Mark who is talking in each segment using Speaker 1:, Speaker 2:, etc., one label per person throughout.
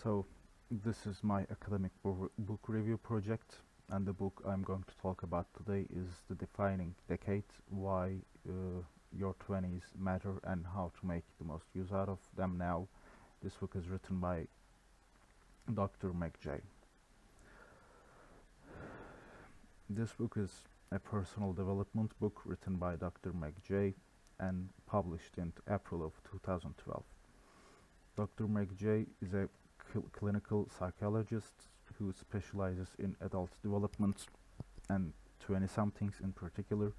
Speaker 1: So, this is my academic book review project, and the book I'm going to talk about today is The Defining Decade, why your 20s matter and how to make the most use out of them now. This book is written by Dr. McJ. This book is a personal development book written by Dr. McJ and published in April of 2012. Dr. McJ is a clinical psychologist who specializes in adult development and 20-somethings in particular.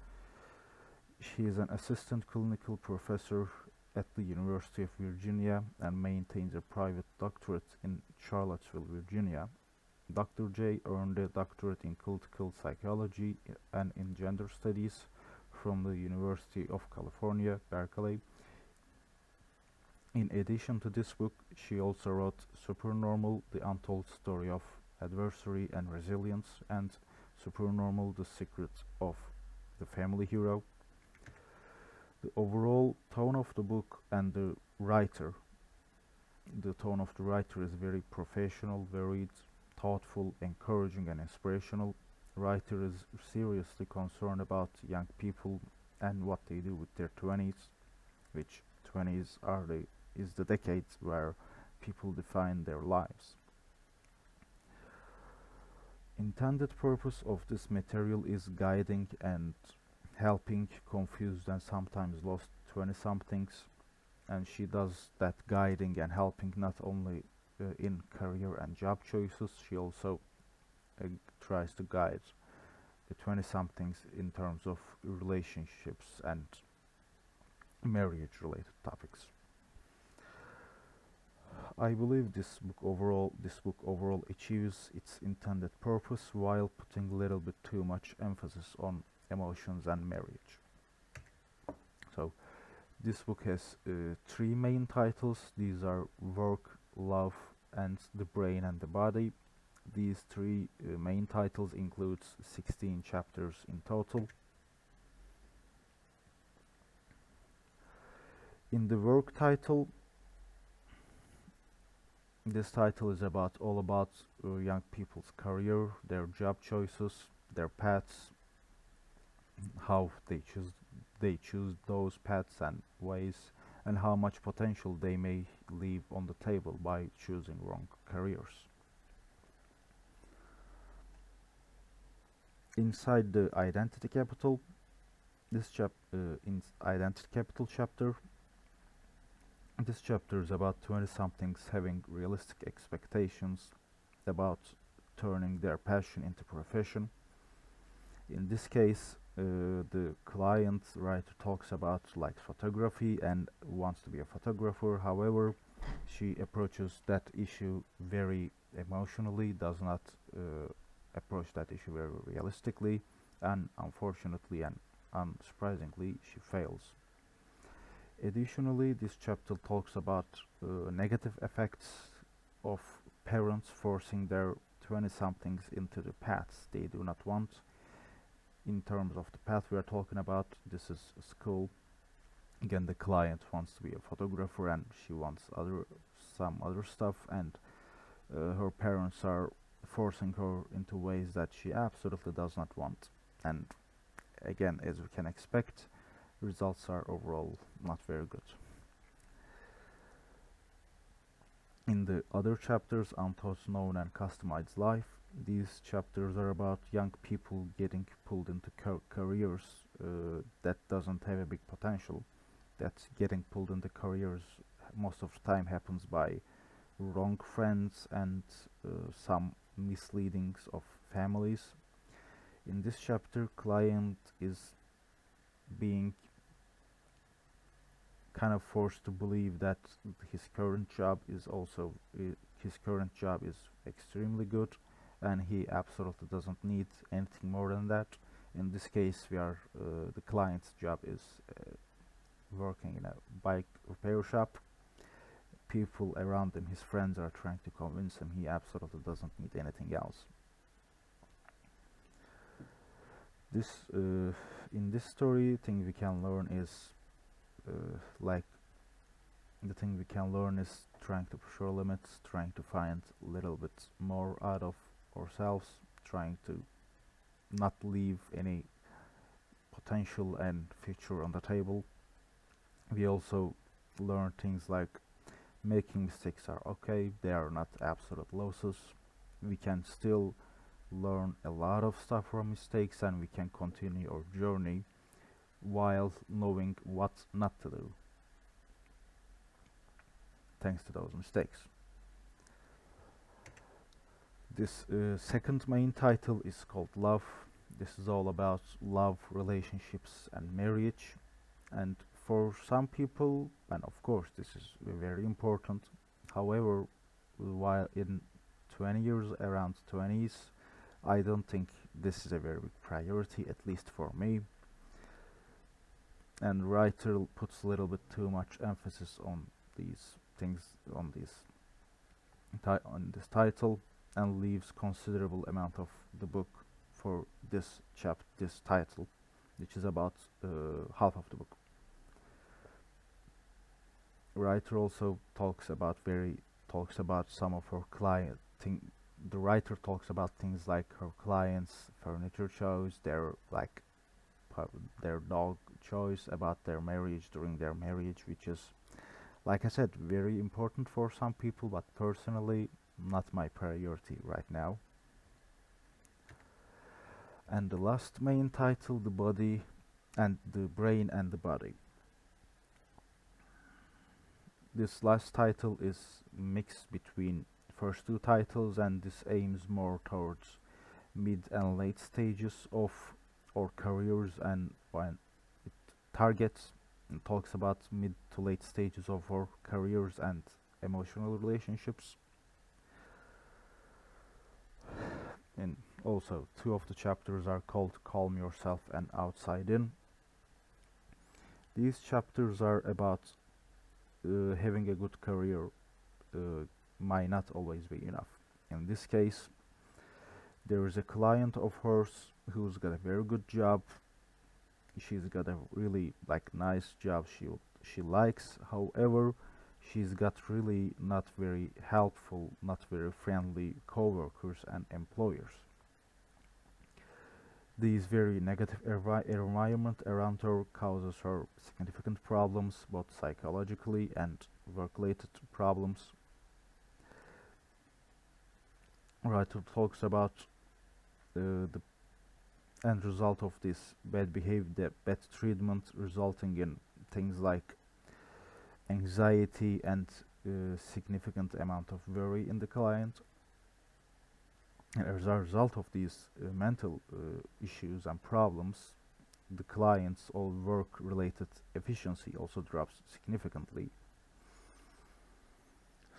Speaker 1: She is an assistant clinical professor at the University of Virginia and maintains a private doctorate in Charlottesville, Virginia. Dr. J earned a doctorate in clinical psychology and in gender studies from the University of California, Berkeley. In addition to this book, she also wrote Supernormal, The Untold Story of Adversity and Resilience, and Supernormal, The Secret of the Family Hero. The overall tone of the book and the tone of the writer is very professional, varied, thoughtful, encouraging, and inspirational. The writer is seriously concerned about young people and what they do with their 20s, which 20s is the decades where people define their lives. Intended purpose of this material is guiding and helping confused and sometimes lost 20-somethings, and she does that guiding and helping not only in career and job choices, she also tries to guide the 20-somethings in terms of relationships and marriage related topics. I believe this book overall achieves its intended purpose while putting a little bit too much emphasis on emotions and marriage. So this book has 3 main titles. These are Work, Love, and the Brain and the Body. These 3 main titles include 16 chapters in total. In the Work title, this title is all about young people's career, their job choices, their paths, how they choose those paths and ways, and how much potential they may leave on the table by choosing wrong careers. Inside the Identity Capital, in Identity Capital chapter, this chapter is about 20-somethings having realistic expectations about turning their passion into profession. In this case, the client writer talks about like photography and wants to be a photographer. However, she approaches that issue very emotionally, does not approach that issue very realistically, and unfortunately and unsurprisingly, she fails. Additionally, this chapter talks about negative effects of parents forcing their 20-somethings into the paths they do not want. In terms of the path we are talking about, this is school. Again, the client wants to be a photographer and she wants some other stuff, and her parents are forcing her into ways that she absolutely does not want. And again, as we can expect, results are overall not very good. In the other chapters, Untold, Known, and Customized Life, these chapters are about young people getting pulled into careers that doesn't have a big potential. That getting pulled into careers most of the time happens by wrong friends and some misleadings of families. In this chapter, client is being kind of forced to believe that his current job is extremely good, and he absolutely doesn't need anything more than that. In this case, the client's job is working in a bike repair shop. People around him, his friends, are trying to convince him he absolutely doesn't need anything else. In this story, thing we can learn is like the thing we can learn is trying to push our limits, trying to find a little bit more out of ourselves, trying to not leave any potential and future on the table. We also learn things like making mistakes are okay, they are not absolute losses. We can still learn a lot of stuff from mistakes, and we can continue our journey while knowing what not to do thanks to those mistakes. This second main title is called Love. This is all about love, relationships, and marriage. And for some people, and of course this is very important, however, while in 20 years, around 20s, I don't think this is a very big priority, at least for me. And writer puts a little bit too much emphasis on these things, on this title, and leaves considerable amount of the book for this title, which is about half of the book. Writer also talks about some of her client thing. The writer talks about things like her clients' furniture choice, their dog choice, about their marriage, during their marriage, which is, like I said, very important for some people, but personally not my priority right now. And the last main title, the body and the brain and the body. This last title is mixed between first two titles, and this aims more towards mid and late stages of our careers, and when it targets and talks about mid to late stages of our careers and emotional relationships. And also, two of the chapters are called Calm Yourself and Outside In. These chapters are about having a good career might not always be enough. In this case, there is a client of hers who's got a very good job. She's got a really nice job she likes. However, she's got really not very helpful, not very friendly co-workers and employers. This very negative environment around her causes her significant problems, both psychologically and work-related problems. Writer talks about the end result of this bad behavior, the bad treatment, resulting in things like anxiety and significant amount of worry in the client. And as a result of these mental issues and problems, the client's all work-related efficiency also drops significantly.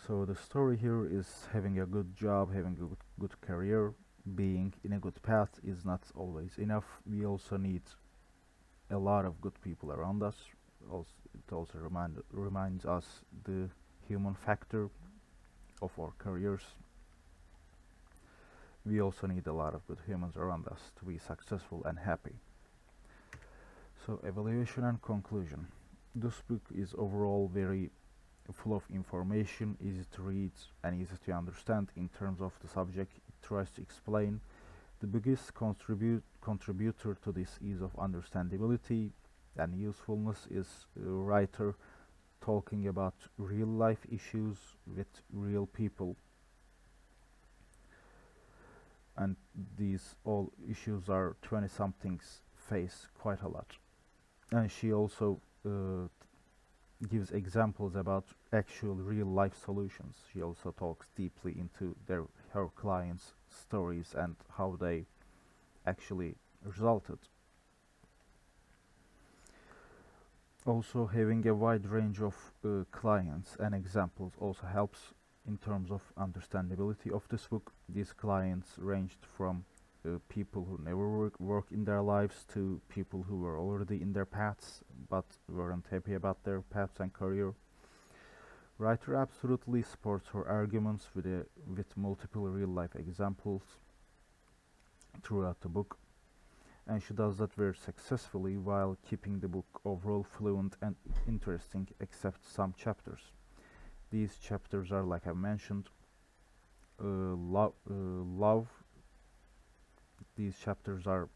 Speaker 1: So the story here is having a good job, having a good career, being in a good path is not always enough. We also need a lot of good people around us. It also reminds us the human factor of our careers. We also need a lot of good humans around us to be successful and happy. So, evaluation and conclusion. This book is overall very full of information, easy to read and easy to understand in terms of the subject it tries to explain. The biggest contributor to this ease of understandability and usefulness is a writer talking about real life issues with real people. And these all issues are 20-somethings face quite a lot. And she also gives examples about actual real life solutions. She also talks deeply into her clients' stories and how they actually resulted. Also, having a wide range of clients and examples also helps in terms of understandability of this book. These clients ranged from people who never work in their lives to people who were already in their paths but weren't happy about their paths and career. Writer absolutely supports her arguments with multiple real life examples throughout the book, and she does that very successfully while keeping the book overall fluent and interesting except some chapters. These chapters are, like I mentioned, love. These chapters are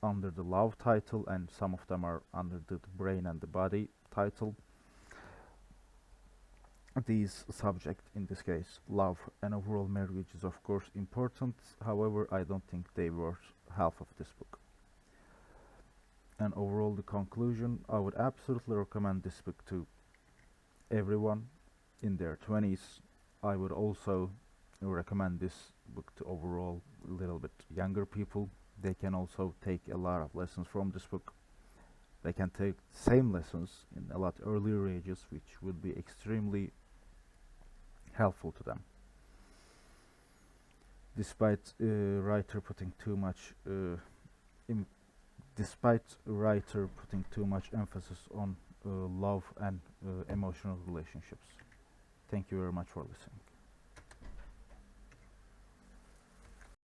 Speaker 1: under the love title, and some of them are under the brain and the body title. These subject, in this case love and overall marriage, is of course important. However, I don't think they were half of this book. And overall, the conclusion, I would absolutely recommend this book to everyone in their 20s. I would also recommend this book to overall a little bit younger people. They can also take a lot of lessons from this book. They can take same lessons in a lot earlier ages, which would be extremely helpful to them. Despite writer putting too much emphasis on love and emotional relationships. Thank you very much for listening.